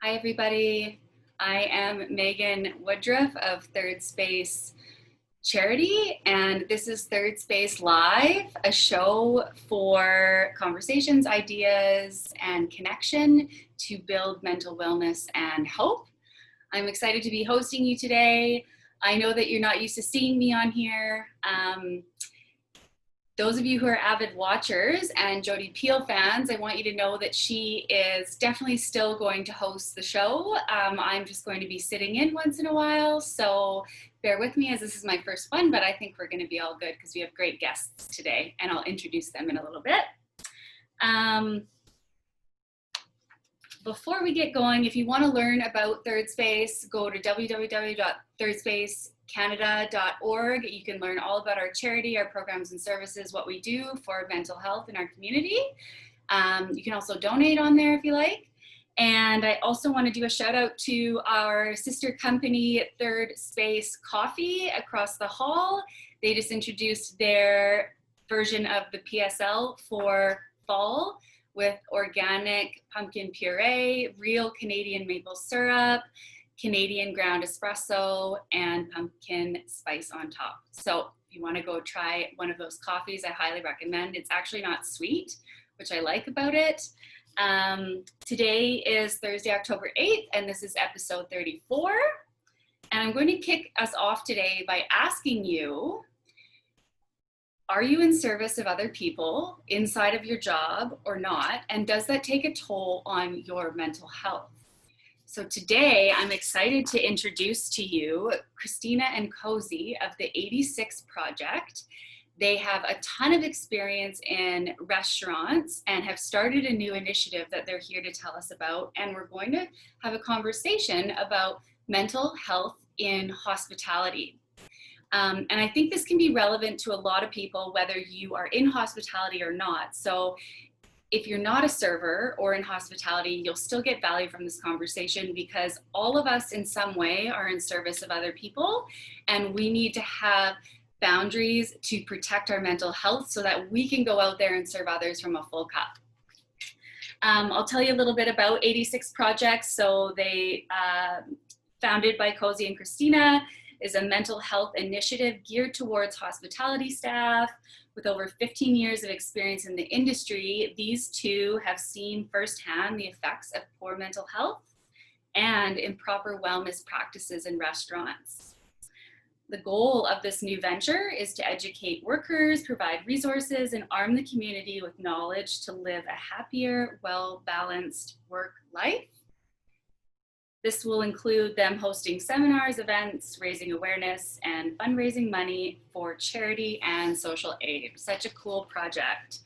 Hi, everybody. I am Megan Woodruff of Third Space Charity, and this is Third Space Live, a show for conversations, ideas, and connection to build mental wellness and hope. I'm excited to be hosting you today. I know that you're not used to seeing me on here. Those of you who are avid watchers and Jody Peel fans, I want you to know that she is definitely still going to host the show. I'm just going to be sitting in once in a while, so bear with me as this is my first one, but I think we're going to be all good because we have great guests today, and I'll introduce them in a little bit. Before we get going, if you want to learn about Third Space, go to www.thirdspacecanada.org. You can learn all about our charity, our programs and services, what we do for mental health in our community. You can also donate on there if you like. And I also want to do a shout out to our sister company, Third Space Coffee, across the hall. They just introduced their version of the PSL for fall, with organic pumpkin puree, real Canadian maple syrup, Canadian ground espresso, and pumpkin spice on top. So if you want to go try one of those coffees, I highly recommend. It's actually not sweet, which I like about it. Today is Thursday, October 8th, and this is episode 34. And I'm going to kick us off today by asking you, are you in service of other people inside of your job or not? And does that take a toll on your mental health? So today I'm excited to introduce to you Kristina and Kozy of the 86 Project. They have a ton of experience in restaurants and have started a new initiative that they're here to tell us about. And we're going to have a conversation about mental health in hospitality. And I think this can be relevant to a lot of people, whether you are in hospitality or not. So if you're not a server or in hospitality, you'll still get value from this conversation because all of us in some way are in service of other people, and we need to have boundaries to protect our mental health so that we can go out there and serve others from a full cup. I'll tell you a little bit about 86 Projects. So they founded by Kozy and Kristina, is a mental health initiative geared towards hospitality staff. With over 15 years of experience in the industry, these two have seen firsthand the effects of poor mental health and improper wellness practices in restaurants. The goal of this new venture is to educate workers, provide resources, and arm the community with knowledge to live a happier, well-balanced work life. This will include them hosting seminars, events, raising awareness, and fundraising money for charity and social aid. Such a cool project.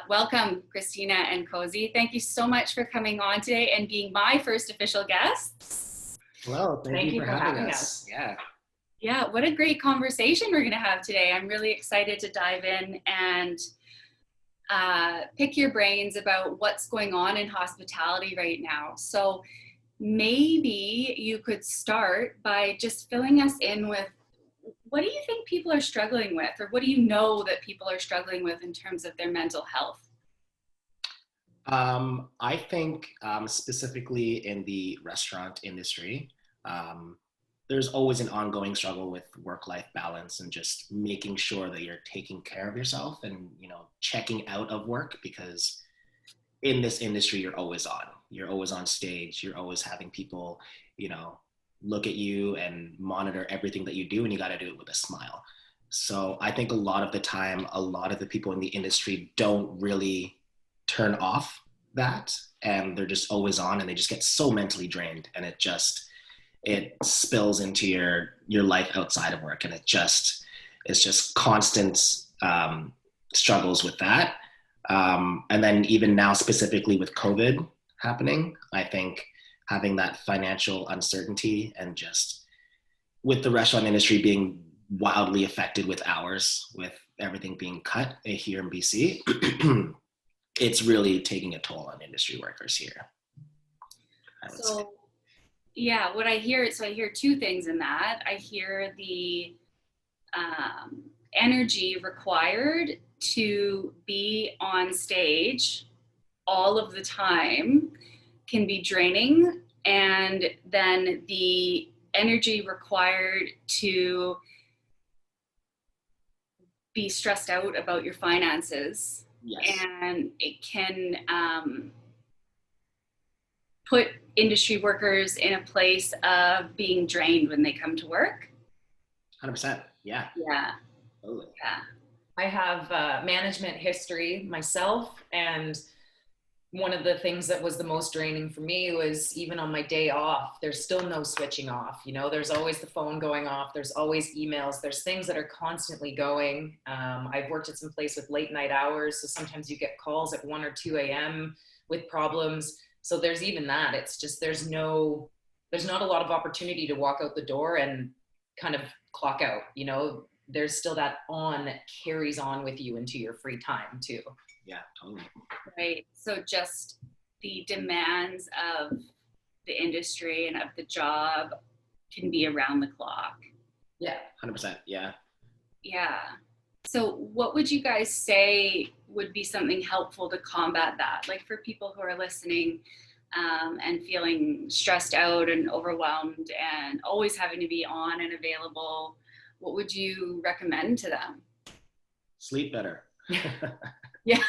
Welcome, Kristina and Kozy. Thank you so much for coming on today and being my first official guest. Well, thank you for having us. Yeah, what a great conversation we're going to have today. I'm really excited to dive in and pick your brains about what's going on in hospitality right now. So maybe you could start by just filling us in with, what do you think people are struggling with, or what do you know that people are struggling with in terms of their mental health? I think specifically in the restaurant industry, there's always an ongoing struggle with work-life balance and just making sure that you're taking care of yourself and, checking out of work, because in this industry, you're always on stage, you're always having people, look at you and monitor everything that you do, and you got to do it with a smile. So I think a lot of the time, a lot of the people in the industry don't really turn off that, and they're just always on, and they just get so mentally drained, and it spills into your life outside of work, and it's just constant struggles with that. And then even now, specifically with COVID happening, I think having that financial uncertainty, and just with the restaurant industry being wildly affected with hours, with everything being cut here in BC, it's really taking a toll on industry workers here, I would say. Yeah, I hear two things in that. I hear the energy required to be on stage all of the time can be draining and then the energy required to be stressed out about your finances. Yes. And it can put industry workers in a place of being drained when they come to work. 100%. Yeah. Yeah. Totally. Yeah. I have management history myself, and one of the things that was the most draining for me was even on my day off, there's still no switching off. You know, there's always the phone going off. There's always emails. There's things that are constantly going. I've worked at some place with late night hours. So sometimes you get calls at 1 or 2 a.m. with problems. So there's even that. It's just, there's not a lot of opportunity to walk out the door and kind of clock out. You know, there's still that on that carries on with you into your free time too. Yeah, totally. Right. So just the demands of the industry and of the job can be around the clock. Yeah. 100%. Yeah. Yeah. So what would you guys say would be something helpful to combat that? Like for people who are listening and feeling stressed out and overwhelmed and always having to be on and available, what would you recommend to them? Sleep better. Yeah,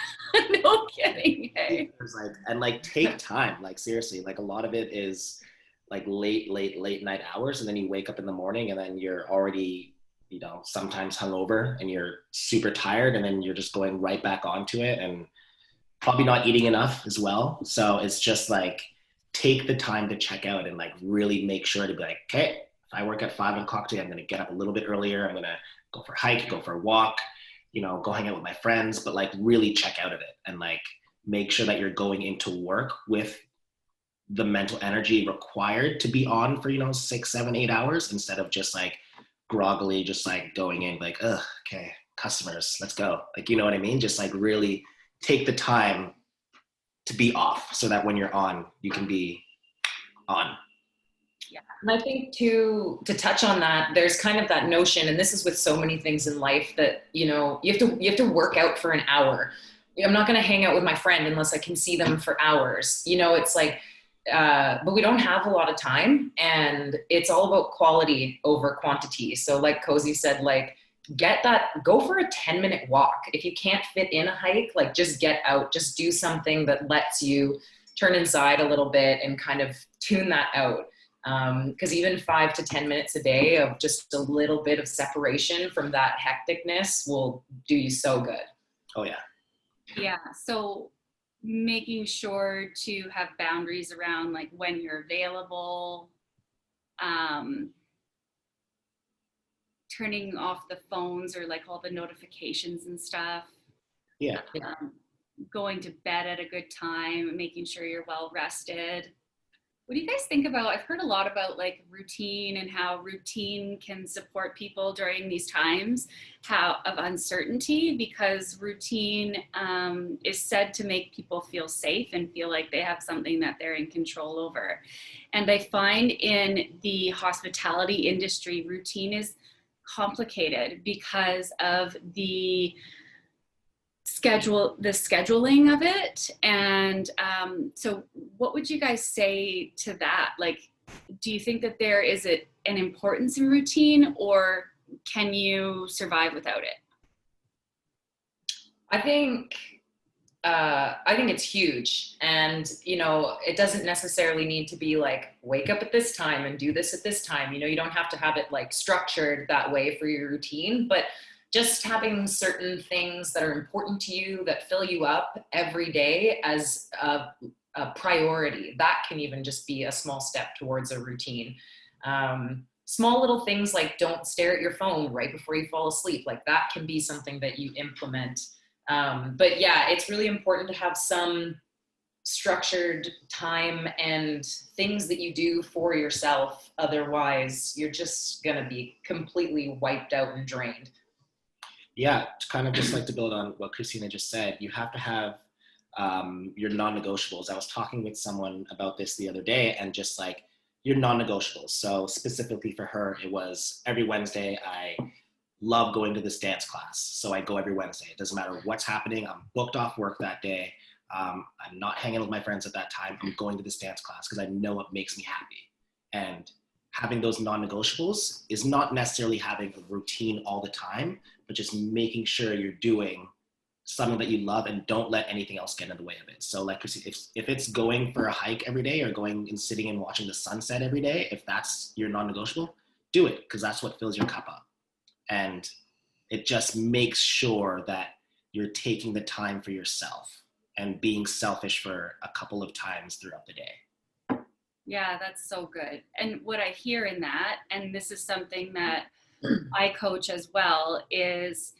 no kidding. Hey. And take time. Like seriously, like a lot of it is like late night hours, and then you wake up in the morning and then you're already, sometimes hungover and you're super tired, and then you're just going right back onto it and probably not eating enough as well. So it's just like, take the time to check out and like really make sure to be like, okay, if I work at 5 o'clock today, I'm going to get up a little bit earlier. I'm going to go for a hike, go for a walk, go hang out with my friends, but like really check out of it and like make sure that you're going into work with the mental energy required to be on for, 6, 7, 8 hours, instead of just like groggily, just like going in like, ugh, okay, customers, let's go. Like, you know what I mean? Just like really take the time to be off so that when you're on, you can be on. Yeah. And I think to touch on that, there's kind of that notion, and this is with so many things in life, that, you have to work out for an hour. I'm not going to hang out with my friend unless I can see them for hours. It's like, but we don't have a lot of time, and it's all about quality over quantity. So like Kozy said, like, go for a 10-minute walk. If you can't fit in a hike, like just get out, just do something that lets you turn inside a little bit and kind of tune that out. Because even 5 to 10 minutes a day of just a little bit of separation from that hecticness will do you so good. Oh yeah. Yeah. So making sure to have boundaries around like when you're available, turning off the phones or like all the notifications and stuff. Yeah. Going to bed at a good time, making sure you're well rested. What do you guys think about, I've heard a lot about like routine and how routine can support people during these times of uncertainty, because routine is said to make people feel safe and feel like they have something that they're in control over. And I find in the hospitality industry, routine is complicated because of the scheduling of it. And so what would you guys say to that? Like, do you think that there is an importance in routine, or can you survive without it? I think it's huge, and it doesn't necessarily need to be like wake up at this time and do this at this time. You don't have to have it like structured that way for your routine, but just having certain things that are important to you that fill you up every day as a priority, that can even just be a small step towards a routine. Small little things like don't stare at your phone right before you fall asleep, like that can be something that you implement. But yeah, it's really important to have some structured time and things that you do for yourself. Otherwise, you're just going to be completely wiped out and drained. Yeah, to kind of just like to build on what Kristina just said, you have to have your non-negotiables. I was talking with someone about this the other day, and just like your non-negotiables. So specifically for her, it was every Wednesday, I love going to this dance class. So I go every Wednesday. It doesn't matter what's happening. I'm booked off work that day. I'm not hanging with my friends at that time. I'm going to this dance class because I know it makes me happy. And having those non-negotiables is not necessarily having a routine all the time, but just making sure you're doing something that you love and don't let anything else get in the way of it. So like if it's going for a hike every day or going and sitting and watching the sunset every day, if that's your non-negotiable, do it, because that's what fills your cup up. And it just makes sure that you're taking the time for yourself and being selfish for a couple of times throughout the day. Yeah, that's so good. And what I hear in that, and this is something that I coach as well, is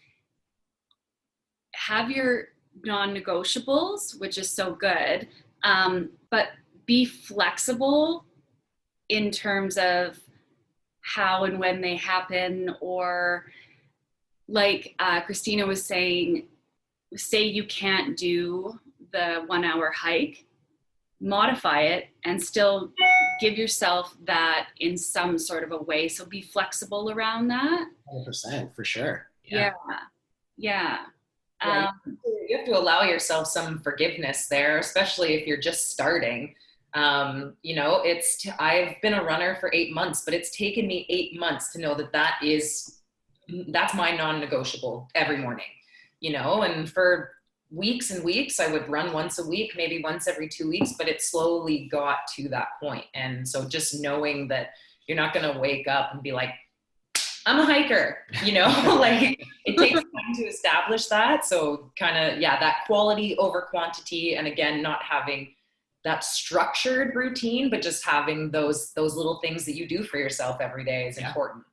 have your non-negotiables, which is so good, but be flexible in terms of how and when they happen. Or like Kristina was saying, say you can't do the 1 hour hike, modify it and still give yourself that in some sort of a way. So be flexible around that. 100%, for sure. Yeah. You have to allow yourself some forgiveness there, especially if you're just starting. I've been a runner for 8 months, but it's taken me 8 months to know that's my non-negotiable every morning, and for weeks and weeks, I would run once a week, maybe once every 2 weeks, but it slowly got to that point. And so just knowing that you're not going to wake up and be like, I'm a hiker, like it takes time to establish that. So kind of, that quality over quantity. And again, not having that structured routine, but just having those little things that you do for yourself every day is important.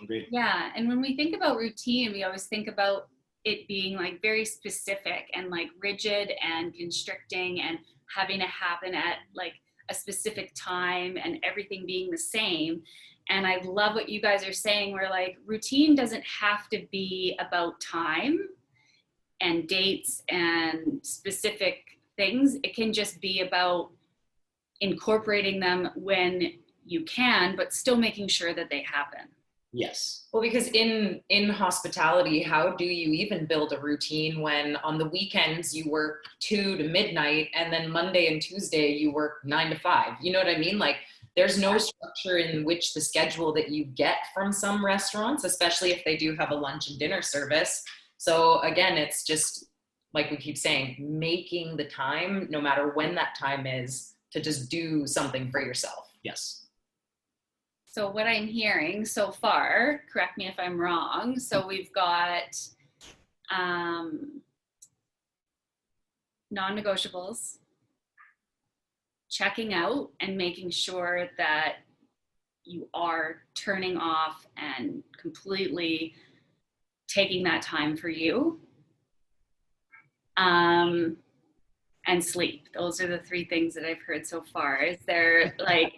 Agreed. Yeah. And when we think about routine, we always think about it being like very specific and like rigid and constricting and having to happen at like a specific time and everything being the same. And I love what you guys are saying, where like routine doesn't have to be about time and dates and specific things. It can just be about incorporating them when you can, but still making sure that they happen. Yes. Well, because in hospitality, how do you even build a routine when on the weekends you work 2 to midnight and then Monday and Tuesday you work 9 to 5? You know what I mean? Like there's no structure in which the schedule that you get from some restaurants, especially if they do have a lunch and dinner service. So again, it's just like we keep saying, making the time, no matter when that time is, to just do something for yourself. Yes. So what I'm hearing so far, correct me if I'm wrong, so we've got non-negotiables, checking out and making sure that you are turning off and completely taking that time for you, and sleep. Those are the 3 things that I've heard so far. Is there like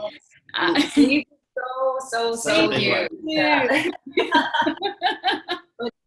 Sleep so cute. Yeah.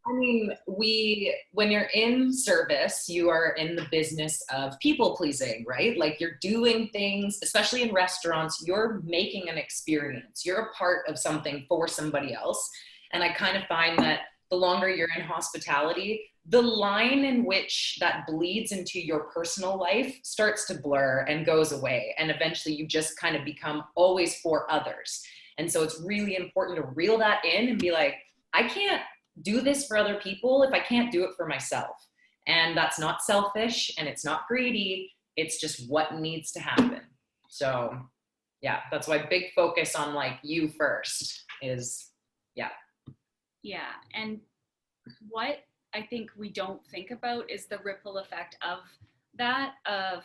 I mean, when you're in service, you are in the business of people pleasing, right? Like you're doing things, especially in restaurants, you're making an experience. You're a part of something for somebody else. And I kind of find that the longer you're in hospitality, the line in which that bleeds into your personal life starts to blur and goes away. And eventually you just kind of become always for others. And so it's really important to reel that in and be like, I can't do this for other people if I can't do it for myself. And that's not selfish and it's not greedy. It's just what needs to happen. So yeah, that's why big focus on like you first is, yeah. Yeah. And what I think we don't think about is the ripple effect of that, of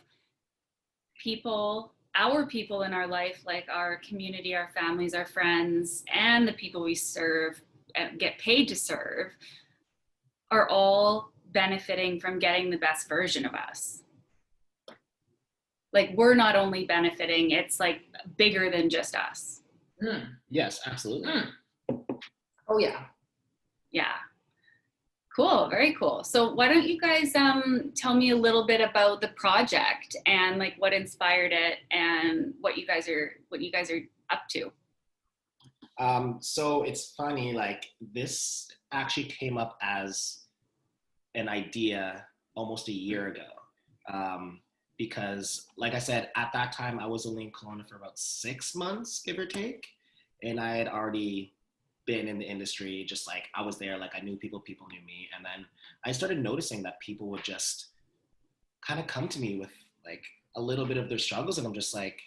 people, our people in our life, like our community, our families, our friends, and the people we serve, get paid to serve, are all benefiting from getting the best version of us. Like we're not only benefiting, it's like bigger than just us. Yes, absolutely. Oh yeah. Yeah. Cool. Very cool. So why don't you guys tell me a little bit about the project and like what inspired it and what you guys are up to. So it's funny, like this actually came up as an idea almost a year ago. because, like I said, at that time I was only in Kelowna for about 6 months, give or take, and I had already been in the industry. Just like I was there, like I knew people, people knew me, and then I started noticing that people would just kind of come to me with like a little bit of their struggles, and I'm just like,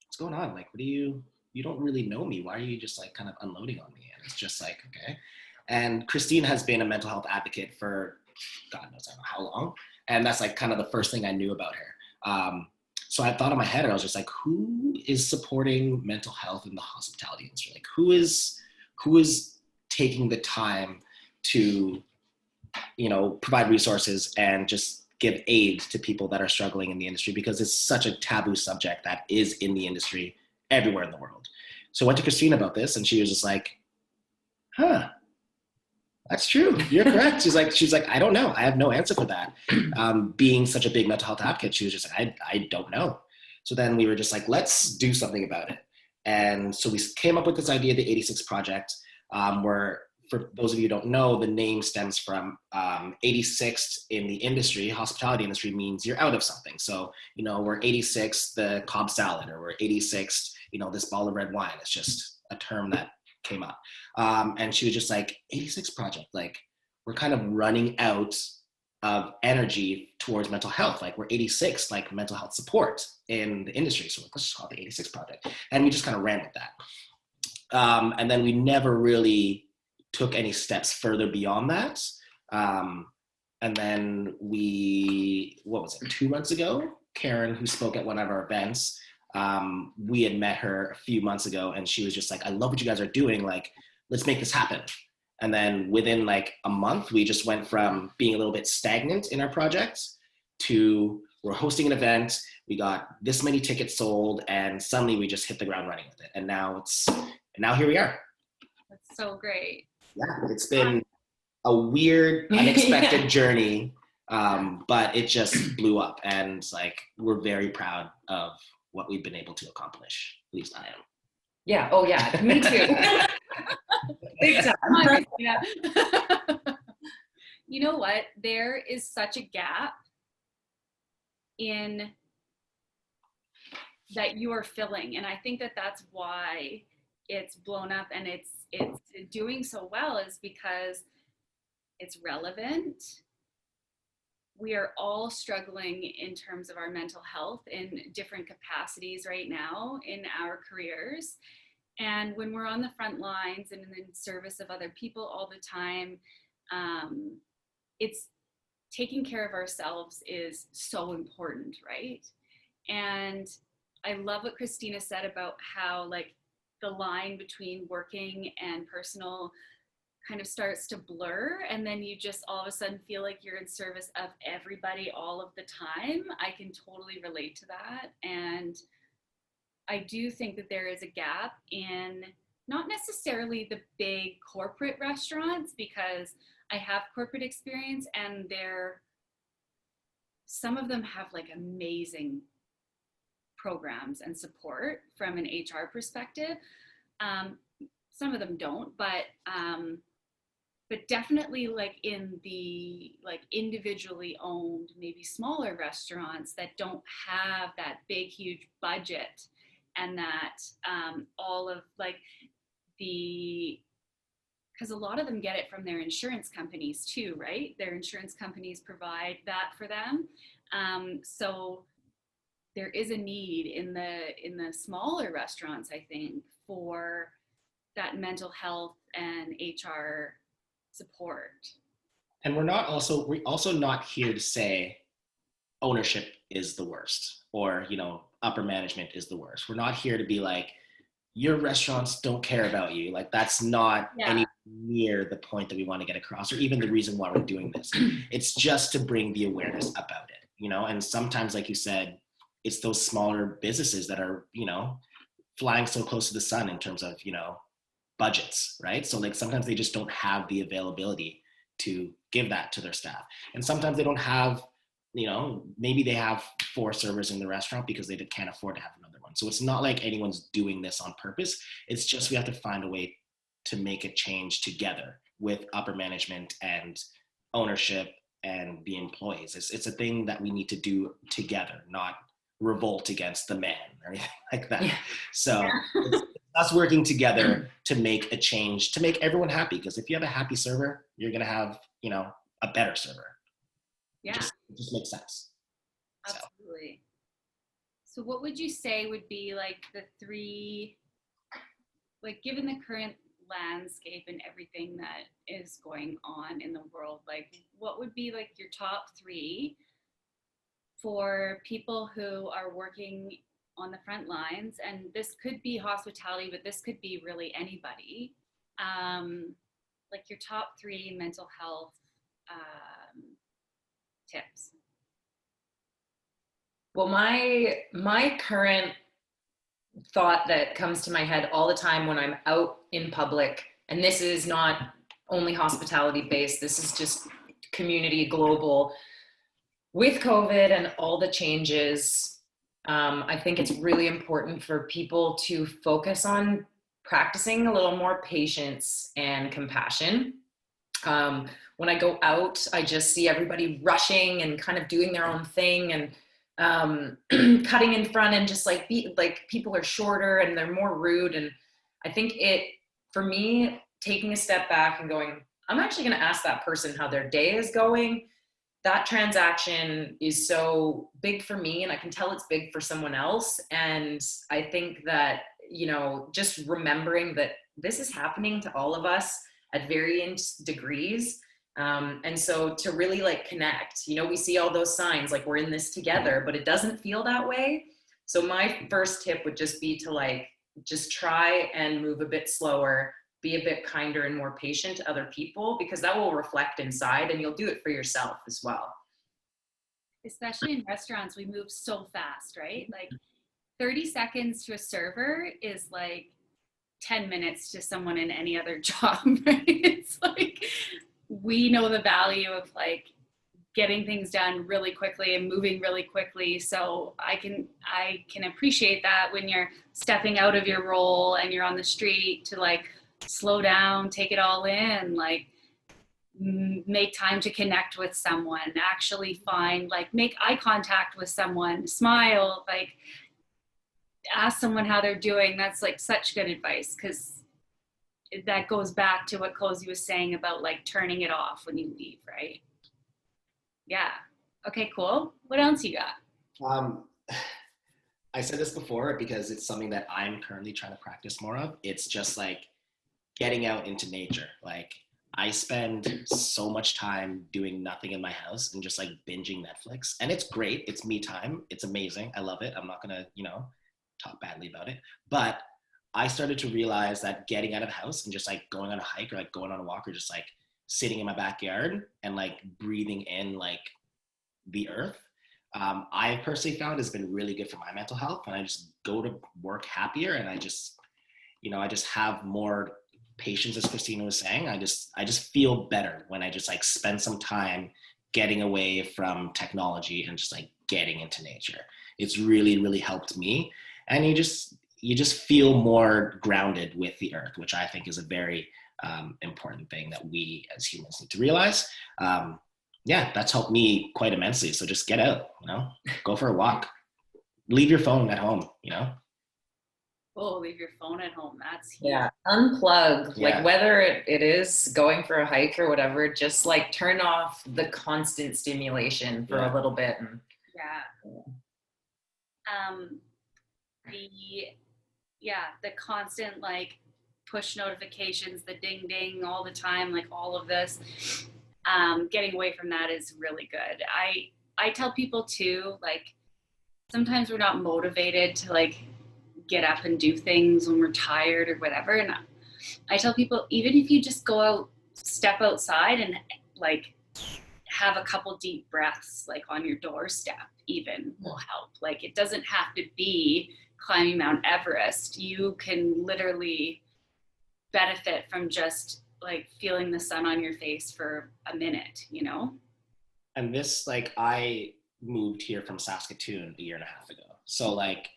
what's going on? Like, what do you don't really know me. Why are you just like kind of unloading on me? And it's just like, okay. And Christine has been a mental health advocate for God knows I don't know how long. And that's like kind of the first thing I knew about her. So I thought in my head, I was just like, who is supporting mental health in the hospitality industry? Like who is taking the time to, provide resources and just give aid to people that are struggling in the industry, because it's such a taboo subject that is in the industry everywhere in the world. So I went to Christine about this, and she was just like, huh, that's true. You're correct. She's like, I don't know. I have no answer for that. Being such a big mental health advocate, she was just like, I don't know. So then we were just like, let's do something about it. And so we came up with this idea, the 86 Project, where, for those of you who don't know, the name stems from 86th in the industry. Hospitality industry means you're out of something. So, we're 86 the Cobb salad, or we're 86th, this bottle of red wine. It's just a term that came up. And she was just like, 86 Project, like we're kind of running out of energy towards mental health. Like we're 86, like mental health support in the industry. So let's just call it the 86 Project. And we just kind of ran with that. And then we never really took any steps further beyond that. And then what was it, 2 months ago, Karen, who spoke at one of our events, we had met her a few months ago, and she was just like, I love what you guys are doing. Like, let's make this happen. And then within like a month, we just went from being a little bit stagnant in our project to we're hosting an event. We got this many tickets sold, and suddenly we just hit the ground running with it. And now here we are. That's so great. Yeah, it's been a weird, unexpected journey, but it just blew up, and like we're very proud of what we've been able to accomplish. At least I am. Yeah. Oh yeah. Me too. Big time. Yeah. You know what? There is such a gap in that you are filling, and I think that that's why it's blown up and it's doing so well, is because it's relevant. We are all struggling in terms of our mental health in different capacities right now in our careers. And when we're on the front lines and in service of other people all the time, it's taking care of ourselves is so important, right? And I love what Kristina said about how like the line between working and personal kind of starts to blur, and then you just all of a sudden feel like you're in service of everybody all of the time. I can totally relate to that. And I do think that there is a gap in not necessarily the big corporate restaurants, because I have corporate experience, and some of them have like amazing programs and support from an HR perspective. Some of them don't, but definitely like in the like individually owned, maybe smaller restaurants that don't have that big, huge budget, and that all of like because a lot of them get it from their insurance companies too, right? Their insurance companies provide that for them. So there is a need in the smaller restaurants, I think, for that mental health and HR support. And we're also not here to say ownership is the worst, or upper management is the worst. We're not here to be like, your restaurants don't care about you. Like that's not any near the point that we want to get across, or even the reason why we're doing this. It's just to bring the awareness about it, and sometimes, like you said, it's those smaller businesses that are, flying so close to the sun in terms of, budgets, right? So like sometimes they just don't have the availability to give that to their staff. And sometimes they don't have, maybe they have 4 servers in the restaurant because they can't afford to have another one. So it's not like anyone's doing this on purpose. It's just we have to find a way to make a change together with upper management and ownership and the employees. It's a thing that we need to do together, not revolt against the man or anything like that. Yeah. So it's us working together to make a change, to make everyone happy. Because if you have a happy server, you're going to have, a better server. Yeah, It just makes sense. absolutely. So what would you say would be like the three, like given the current landscape and everything that is going on in the world, like what would be like your top three for people who are working on the front lines? And this could be hospitality, but this could be really anybody. Like your top three mental health tips. Well, my current thought that comes to my head all the time when I'm out in public, and this is not only hospitality based, this is just community global. With COVID and all the changes, I think it's really important for people to focus on practicing a little more patience and compassion. When I go out, I just see everybody rushing and kind of doing their own thing and cutting in front, and just like people are shorter and they're more rude. And I think for me, taking a step back and going, I'm actually going to ask that person how their day is going. That transaction is so big for me, and I can tell it's big for someone else. And I think that, just remembering that this is happening to all of us at varying degrees. And so to really like connect, we see all those signs like we're in this together, but it doesn't feel that way. So my first tip would just be to like, just try and move a bit slower, be a bit kinder and more patient to other people, because that will reflect inside, and you'll do it for yourself as well. Especially in restaurants, we move so fast, right? Like 30 seconds to a server is like 10 minutes to someone in any other job, right? It's like, we know the value of like getting things done really quickly and moving really quickly. So I can appreciate that when you're stepping out of your role and you're on the street, to like slow down, take it all in, like make time to connect with someone, actually make eye contact with someone, smile, like ask someone how they're doing. That's like such good advice, because that goes back to what Kozy was saying about like turning it off when you leave, right? Yeah. Okay, cool. What else you got? I said this before because it's something that I'm currently trying to practice more of. It's just like getting out into nature. Like I spend so much time doing nothing in my house and just like binging Netflix. And it's great. It's me time. It's amazing. I love it. I'm not gonna, talk badly about it. But I started to realize that getting out of the house and just like going on a hike or like going on a walk or just like sitting in my backyard and like breathing in like the earth, I personally found has been really good for my mental health. And I just go to work happier, and I just have more patience, as Kristina was saying. I just feel better when I just like spend some time getting away from technology and just like getting into nature. It's really, really helped me. And you just feel more grounded with the earth, which I think is a very important thing that we as humans need to realize. That's helped me quite immensely. So just get out, go for a walk, leave your phone at home, Oh, leave your phone at home. That's huge. Yeah, unplug. Yeah. Like whether it is going for a hike or whatever, just like turn off the constant stimulation for a little bit. And the constant like push notifications, the ding ding all the time, like all of this, getting away from that is really good. I tell people too, like sometimes we're not motivated to like get up and do things when we're tired or whatever, and I tell people, even if you just go out, step outside and like have a couple deep breaths like on your doorstep even will help. Like it doesn't have to be climbing Mount Everest. You can literally benefit from just like feeling the sun on your face for a minute, And this, like, I moved here from Saskatoon a year and a half ago. So like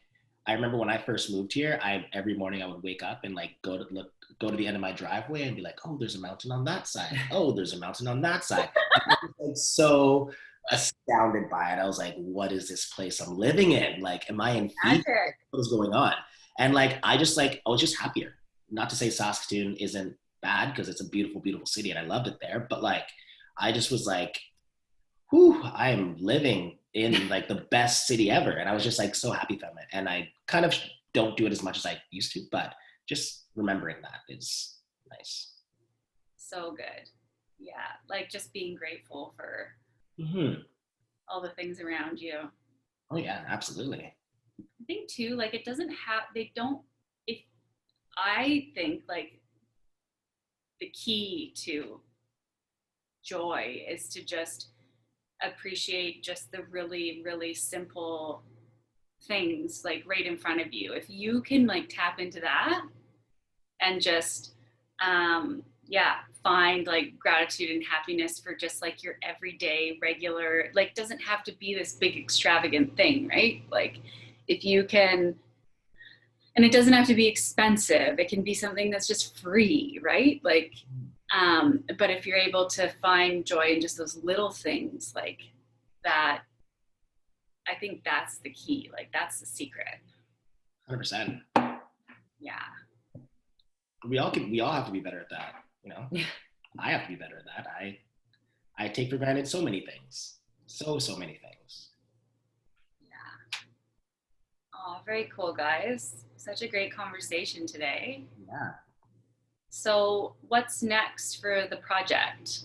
I remember when I first moved here, every morning I would wake up and like go to look go to the end of my driveway and be like, oh, there's a mountain on that side. Oh, there's a mountain on that side. I was like so astounded by it. I was like, what is this place I'm living in? Like, am I in Fiji? Magic. What is going on? And like, I was just happier. Not to say Saskatoon isn't bad, because it's a beautiful, beautiful city and I loved it there. But like, I just was like, whew, I am living in like the best city ever. And I was just like so happy from it. And I kind of don't do it as much as I used to, but just remembering that is nice. So good. Yeah. Like just being grateful for Mm-hmm. all the things around you. Oh yeah, absolutely. I think too, like it doesn't have, they don't, if I think like the key to joy is to just appreciate just the really, really simple things like right in front of you. If you can like tap into that and just, yeah, find like gratitude and happiness for just like your everyday regular, like doesn't have to be this big extravagant thing, right? Like if you can, and it doesn't have to be expensive, it can be something that's just free, right? Like but if you're able to find joy in just those little things like that, I think that's the key, like that's the secret. 100%. Yeah. We all have to be better at that, you know. Yeah. I have to be better at that. I take for granted so many things, so many things. Yeah. Oh, very cool, guys. Such a great conversation today. Yeah. So what's next for the project?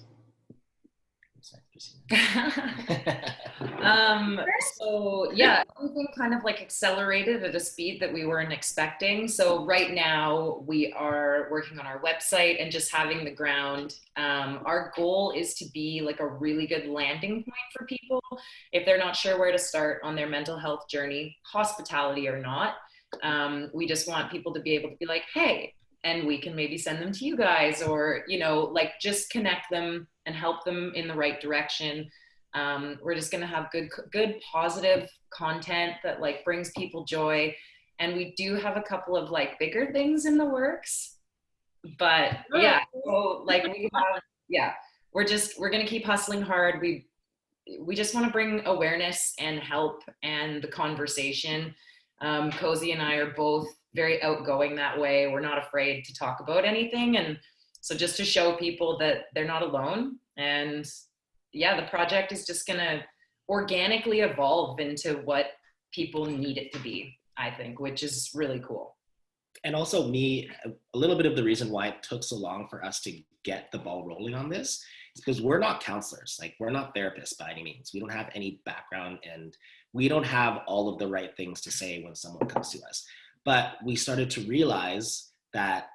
So yeah, everything kind of like accelerated at a speed that we weren't expecting. So right now we are working on our website and just having the ground. Our goal is to be like a really good landing point for people if they're not sure where to start on their mental health journey, hospitality or not. We just want people to be able to be like, hey, and we can maybe send them to you guys, or like just connect them and help them in the right direction. We're just going to have good positive content that like brings people joy, and we do have a couple of like bigger things in the works, but yeah, so like we have, yeah, we're going to keep hustling hard. We just want to bring awareness and help and the conversation. Kozy and I are both very outgoing that way. We're not afraid to talk about anything. And so just to show people that they're not alone. And yeah, the project is just going to organically evolve into what people need it to be, I think, which is really cool. And also a little bit of the reason why it took so long for us to get the ball rolling on this is because we're not counselors. Like, we're not therapists by any means. We don't have any background, and we don't have all of the right things to say when someone comes to us. But we started to realize that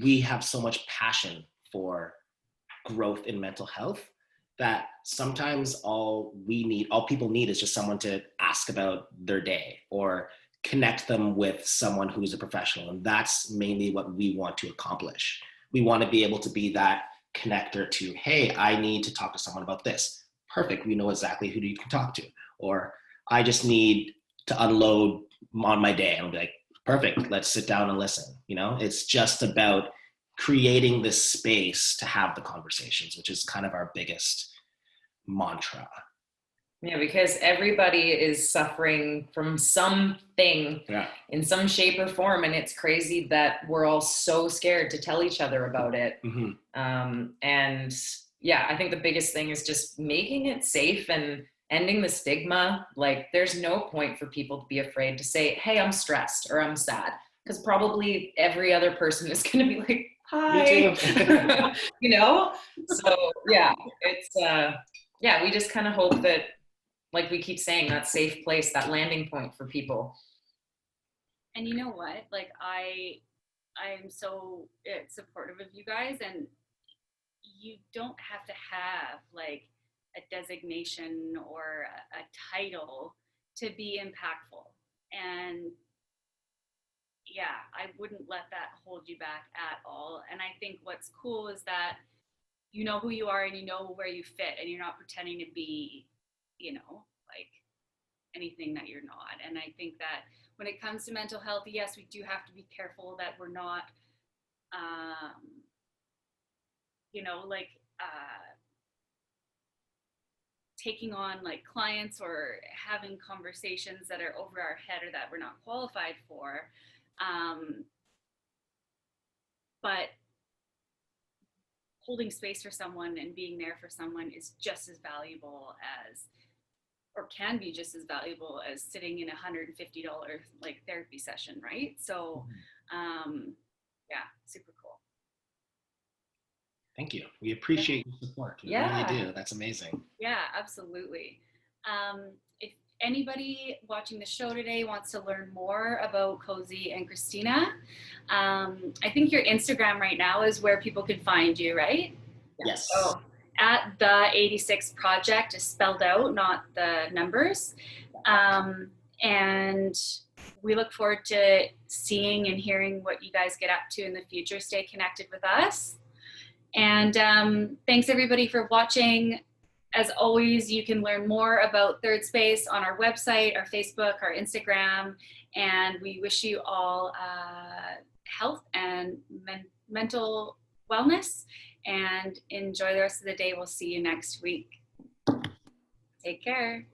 we have so much passion for growth in mental health that sometimes all people need is just someone to ask about their day or connect them with someone who's a professional. And that's mainly what we want to accomplish. We want to be able to be that connector to, hey, I need to talk to someone about this. Perfect. We know exactly who you can talk to. Or I just need to unload on my day. And I'll be like, perfect. Let's sit down and listen. It's just about creating this space to have the conversations, which is kind of our biggest mantra. Yeah, because everybody is suffering from something in some shape or form. And it's crazy that we're all so scared to tell each other about it. Mm-hmm. And yeah, I think the biggest thing is just making it safe and ending the stigma. Like, there's no point for people to be afraid to say, hey, I'm stressed or I'm sad, because probably every other person is going to be like, hi. So yeah, it's yeah, we just kind of hope that, like we keep saying, that safe place, that landing point for people. And you know what, like I'm so supportive of you guys, and you don't have to have like a designation or a title to be impactful. And yeah, I wouldn't let that hold you back at all. And I think what's cool is that you know who you are and you know where you fit, and you're not pretending to be, like anything that you're not. And I think that when it comes to mental health, yes, we do have to be careful that we're not you know, like taking on like clients or having conversations that are over our head or that we're not qualified for. But holding space for someone and being there for someone is just as valuable as, or can be just as valuable as sitting in a $150 like therapy session, right? So yeah, super cool. Thank you. We appreciate your support. We really do. That's amazing. Yeah, absolutely. If anybody watching the show today wants to learn more about Kozy and Kristina, I think your Instagram right now is where people can find you, right? Yes. So at the 86 Project is spelled out, not the numbers. And we look forward to seeing and hearing what you guys get up to in the future. Stay connected with us. And thanks everybody for watching. As always, you can learn more about Third Space on our website, our Facebook, our Instagram, and we wish you all health and mental wellness, and enjoy the rest of the day. We'll see you next week. Take care.